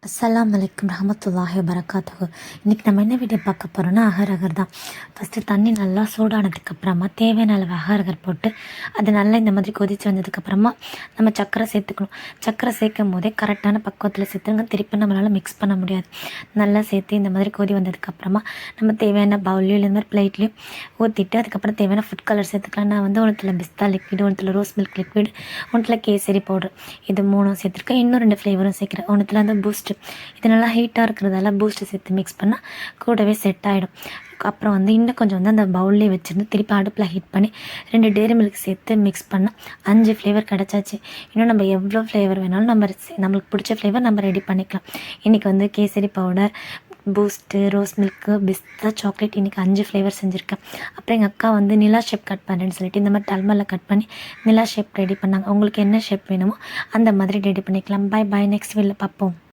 அஸ்ஸலாமு அலைக்கும் ரஹமத்துல்லாஹி வபரகாத்துஹு. இன்றைக்கி நம்ம என்ன வீடியோ பார்க்க போகிறோன்னா அகர் அகர் தான். ஃபஸ்ட்டு தண்ணி நல்லா சூடானதுக்கப்புறமா தேவையான அளவு அகர் அகர் போட்டு அது நல்லா இந்த மாதிரி கொதித்து வந்ததுக்கப்புறமா நம்ம சர்க்கரை சேர்த்துக்கணும். சர்க்கரை சேர்க்கும் போதே கரெக்டான பக்குவத்தில் சேர்த்துருங்க. திருப்பி நம்மளால் மிக்ஸ் பண்ண முடியாது. நல்லா சேர்த்து இந்த மாதிரி கொதி வந்ததுக்கப்புறமா நம்ம தேவையான பவுல்லையும் இந்த மாதிரி பிளேட்லேயும் ஊற்றிட்டு அதுக்கப்புறம் தேவையான ஃபுட் கலர் சேர்த்துக்கலாம். நான் வந்து ஒன்றுத்தில் பிஸ்தா liquid, ஒன்றுத்தில் rose milk liquid, ஒன்றுத்தில் kesari powder, இது 3 சேர்த்துருக்கேன். இன்னும் 2 ஃப்ளேவரும் சேர்க்குறேன். ஒன்றுத்தில் வந்து பூஸ்ட்டு, இது நல்லா ஹீட்டாக இருக்கிறதால பூஸ்ட்டு சேர்த்து மிக்ஸ் பண்ணால் கூடவே செட் ஆகிடும். அப்புறம் வந்து இன்னும் கொஞ்சம் வந்து அந்த பவுல்லே வச்சுருந்து திருப்பி அடுப்பில் ஹீட் பண்ணி 2 டேரி மில்க் சேர்த்து மிக்ஸ் பண்ணால் 5 ஃப்ளேவர் கிடச்சாச்சு. இன்னும் நம்ம எவ்வளோ ஃப்ளேவர் வேணாலும் நம்மளுக்கு பிடிச்ச ஃப்ளேவர் நம்ம ரெடி பண்ணிக்கலாம். இன்றைக்கி வந்து kesari powder, boost, rose milk, பிஸ்தா, சாக்லேட், இன்றைக்கி 5 ஃப்ளேவர் செஞ்சுருக்கேன். அப்புறம் எங்கள் அக்கா வந்து நிலா ஷேப் கட் பண்ணுறேன்னு சொல்லிட்டு இந்த மாதிரி டல்மரில் கட் பண்ணி நிலா ஷேப் ரெடி பண்ணாங்க. உங்களுக்கு என்ன ஷேப் வேணுமோ அந்த மாதிரி ரெடி பண்ணிக்கலாம். பாய் பாய், நெக்ஸ்ட் வீடியோவில் பார்ப்போம்.